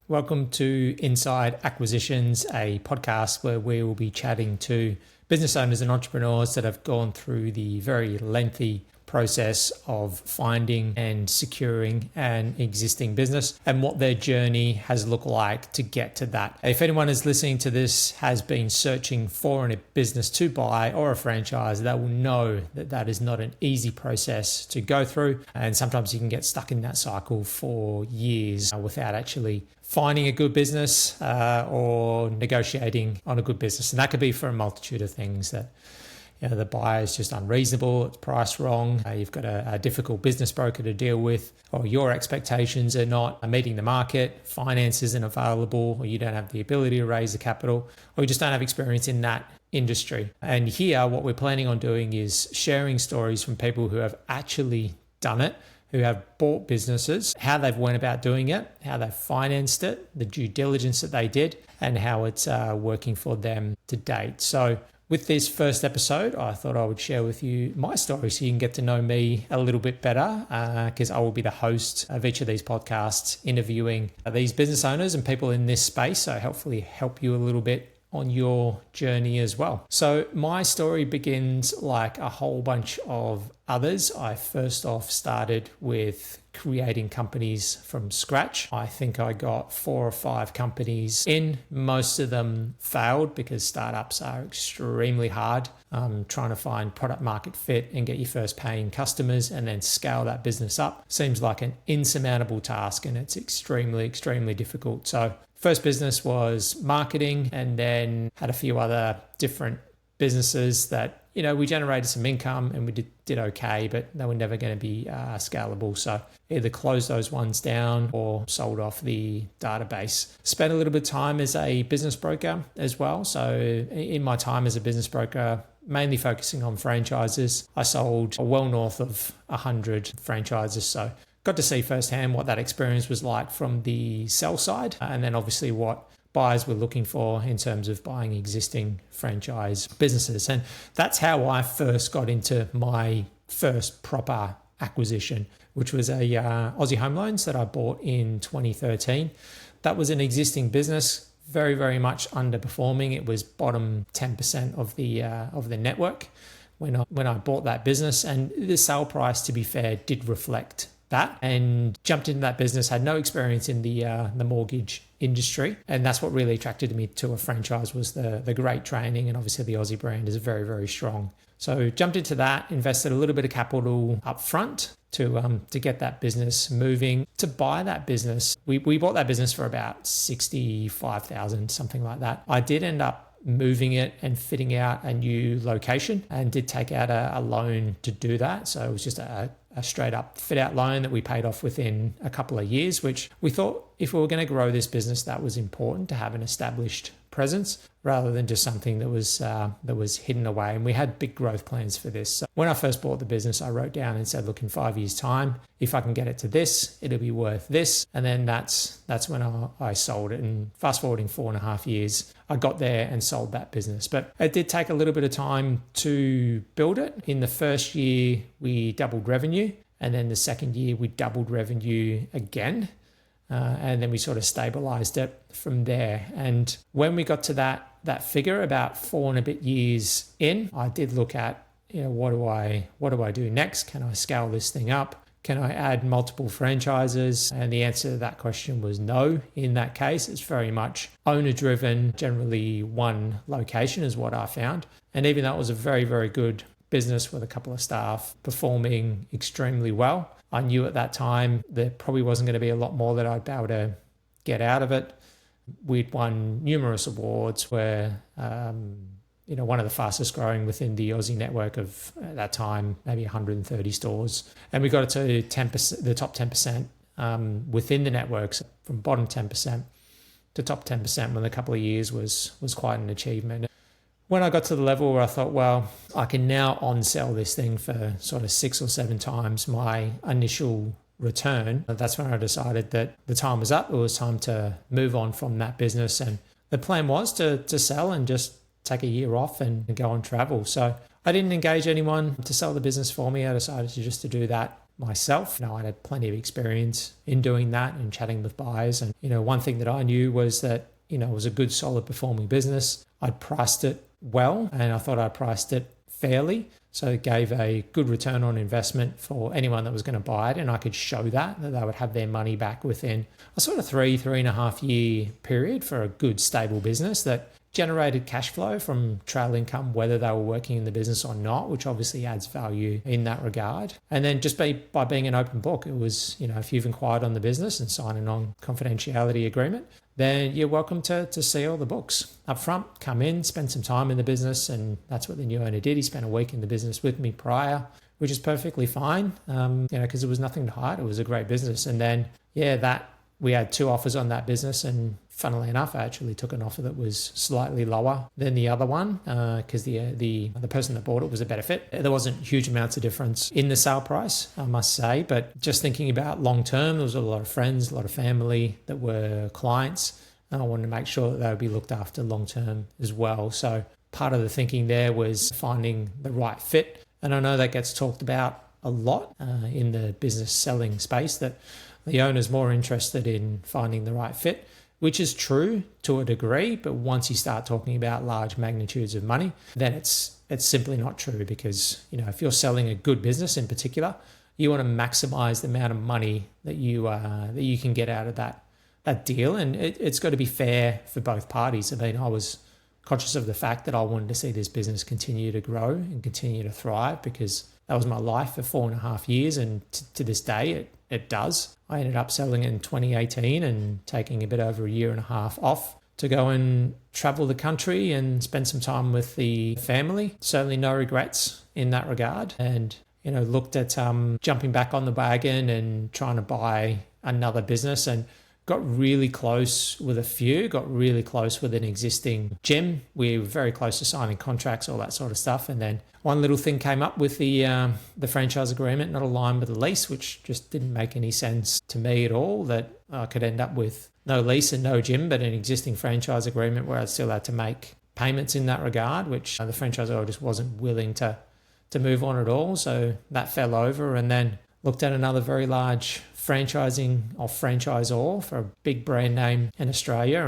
Welcome to Inside Acquisitions, a podcast where we will be chatting to business owners and entrepreneurs that have gone through the very lengthy process of finding and securing an existing business and what their journey has looked like to get to that. If anyone is listening to this has been searching for a business to buy or a franchise, they will know that that is not an easy process to go through. And sometimes you can get stuck in that cycle for years without actually finding a good business or negotiating on a good business. And that could be for a multitude of things that the buyer is just unreasonable, it's priced wrong, you've got a difficult business broker to deal with, or your expectations are not meeting the market, finance isn't available, or you don't have the ability to raise the capital, or you just don't have experience in that industry. And here, what we're planning on doing is sharing stories from people who have actually done it, who have bought businesses, how they've went about doing it, how they financed it, the due diligence that they did, and how it's working for them to date. So with this first episode, I thought I would share with you my story so you can get to know me a little bit better, because I will be the host of each of these podcasts, interviewing these business owners and people in this space, so hopefully help you a little bit on your journey as well. So my story begins like a whole bunch of others. I first off started with creating companies from scratch. I think I got 4 or 5 companies in. Most of them failed because startups are extremely hard. Trying to find product market fit and get your first paying customers and then scale that business up seems like an insurmountable task, and it's extremely, extremely difficult. So first business was marketing, and then had a few other different businesses that, we generated some income and we did okay, but they were never going to be scalable. So either closed those ones down or sold off the database. Spent a little bit of time as a business broker as well. So in my time as a business broker, mainly focusing on franchises, I sold well north of 100 franchises. So got to see firsthand what that experience was like from the sell side, and then obviously what buyers were looking for in terms of buying existing franchise businesses. And that's how I first got into my first proper acquisition, which was a Aussie Home Loans that I bought in 2013. That was an existing business, very, very much underperforming. It was bottom 10% of the network when I bought that business. And the sale price, to be fair, did reflect that, and jumped into that business, had no experience in the mortgage industry, and that's what really attracted me to a franchise, was the great training, and obviously the Aussie brand is very, very strong. So jumped into that, invested a little bit of capital up front to get that business moving. To buy that business, we bought that business for about $65,000, something like that. I did end up moving it and fitting out a new location, and did take out a loan to do that. So it was just a straight up fit out loan that we paid off within a couple of years, which we thought if we were going to grow this business, that was important to have an established presence rather than just something that was hidden away. And we had big growth plans for this. So when I first bought the business, I wrote down and said, look, in 5 years' time, if I can get it to this, it'll be worth this. And then that's when I sold it. And fast forwarding 4.5 years, I got there and sold that business. But it did take a little bit of time to build it. In the first year, we doubled revenue. And then the second year, we doubled revenue again. And then we sort of stabilized it from there. And when we got to that figure, about 4 and a bit years in, I did look at, what do I do next? Can I scale this thing up? Can I add multiple franchises? And the answer to that question was no. In that case, it's very much owner driven. Generally, one location is what I found. And even though it was a very, very good business with a couple of staff performing extremely well, I knew at that time there probably wasn't going to be a lot more that I'd be able to get out of it. We'd won numerous awards. Where one of the fastest growing within the Aussie network of, at that time, maybe 130 stores. And we got it to 10%, the top 10% within the networks, from bottom 10% to top 10% within a couple of years was quite an achievement. When I got to the level where I thought, well, I can now on-sell this thing for sort of 6 or 7 times my initial return, that's when I decided that the time was up. It was time to move on from that business. And the plan was to sell and just take a year off and go on travel. So I didn't engage anyone to sell the business for me. I decided to do that myself. I had plenty of experience in doing that and chatting with buyers. And, one thing that I knew was that, it was a good, solid performing business. I'd priced it well, and I thought I priced it fairly. So it gave a good return on investment for anyone that was going to buy it. And I could show that they would have their money back within a sort of 3.5 year period for a good, stable business that generated cash flow from trail income, whether they were working in the business or not, which obviously adds value in that regard. And then just by being an open book, it was, if you've inquired on the business and signed a non-confidentiality agreement, then you're welcome to see all the books up front, come in, spend some time in the business. And that's what the new owner did. He spent a week in the business with me prior, which is perfectly fine, because there was nothing to hide. It was a great business. And then, we had 2 offers on that business, and funnily enough, I actually took an offer that was slightly lower than the other one because the person that bought it was a better fit. There wasn't huge amounts of difference in the sale price, I must say, but just thinking about long term, there was a lot of friends, a lot of family that were clients, and I wanted to make sure that they would be looked after long term as well. So part of the thinking there was finding the right fit, and I know that gets talked about a lot in the business selling space, that the owner's more interested in finding the right fit, which is true to a degree. But once you start talking about large magnitudes of money, then it's simply not true, because, if you're selling a good business in particular, you want to maximize the amount of money that you can get out of that deal. And it's got to be fair for both parties. I was conscious of the fact that I wanted to see this business continue to grow and continue to thrive, because that was my life for 4.5 years. And to this day, it does. I ended up selling in 2018 and taking a bit over 1.5 years off to go and travel the country and spend some time with the family. Certainly no regrets in that regard. And, looked at jumping back on the wagon and trying to buy another business, and got really close with a few, got really close with an existing gym. We were very close to signing contracts, all that sort of stuff. And then one little thing came up with the franchise agreement, not aligned with the lease, which just didn't make any sense to me at all, that I could end up with no lease and no gym, but an existing franchise agreement where I still had to make payments in that regard, which the franchisor just wasn't willing to move on at all. So that fell over, and then looked at another very large franchising or franchisor for a big brand name in Australia,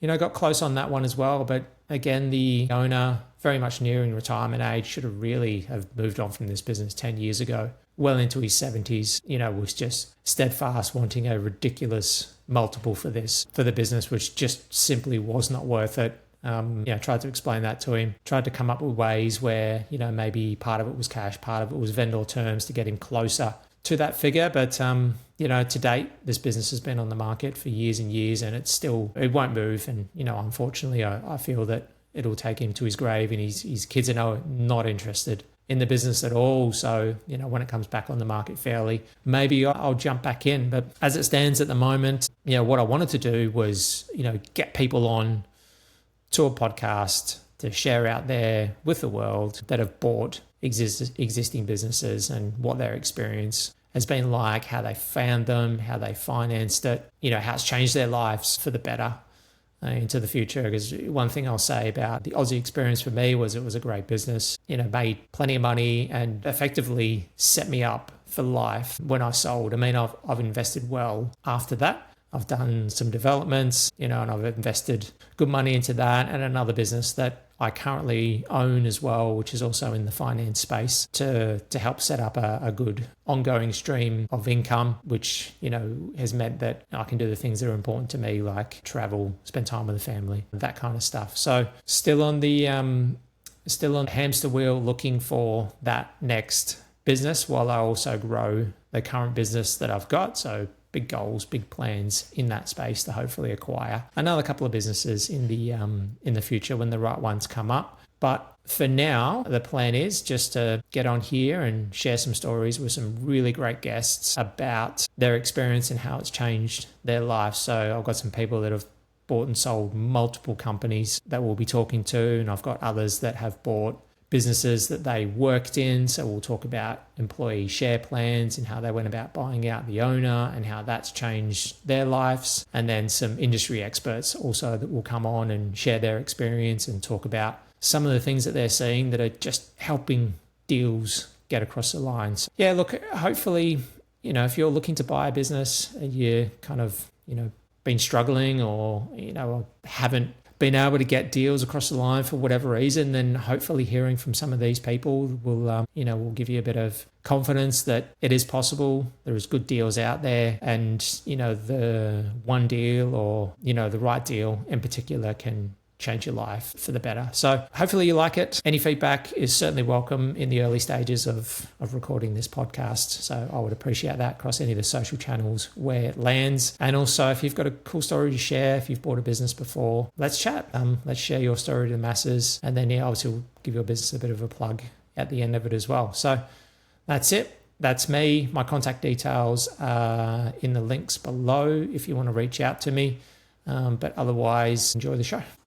and got close on that one as well. But again, the owner, very much nearing retirement age, should have really have moved on from this business 10 years ago, well into his 70s, was just steadfast, wanting a ridiculous multiple for the business, which just simply was not worth it. Tried to explain that to him, tried to come up with ways where, maybe part of it was cash, part of it was vendor terms to get him closer to that figure. But, to date, this business has been on the market for years and years, and it won't move. And, unfortunately, I feel that it'll take him to his grave, and his kids are not interested in the business at all. So, when it comes back on the market fairly, maybe I'll jump back in. But as it stands at the moment, what I wanted to do was, get people on to a podcast to share out there with the world that have bought existing businesses and what their experience has been like, how they found them, how they financed it, how it's changed their lives for the better into the future. Because one thing I'll say about the Aussie experience for me was it was a great business, made plenty of money and effectively set me up for life when I sold. I've invested well after that. I've done some developments, and I've invested good money into that, and another business that I currently own as well, which is also in the finance space, to help set up a good ongoing stream of income, which, has meant that I can do the things that are important to me, like travel, spend time with the family, that kind of stuff. So still on the hamster wheel, looking for that next business while I also grow the current business that I've got. So big goals, big plans in that space to hopefully acquire another couple of businesses in the future when the right ones come up. But for now, the plan is just to get on here and share some stories with some really great guests about their experience and how it's changed their life. So I've got some people that have bought and sold multiple companies that we'll be talking to, and I've got others that have bought businesses that they worked in. So we'll talk about employee share plans and how they went about buying out the owner and how that's changed their lives. And then some industry experts also that will come on and share their experience and talk about some of the things that they're seeing that are just helping deals get across the line. So, yeah, look, hopefully, if you're looking to buy a business and you're kind of, been struggling or, haven't been able to get deals across the line for whatever reason, then hopefully hearing from some of these people will give you a bit of confidence that it is possible. There is good deals out there, and the one deal or the right deal in particular can change your life for the better. So hopefully you like it. Any feedback is certainly welcome in the early stages of recording this podcast. So I would appreciate that across any of the social channels where it lands. And also, if you've got a cool story to share, if you've bought a business before, let's chat. Let's share your story to the masses. And then obviously we'll give your business a bit of a plug at the end of it as well. So that's it. That's me. My contact details are in the links below if you want to reach out to me. But otherwise, enjoy the show.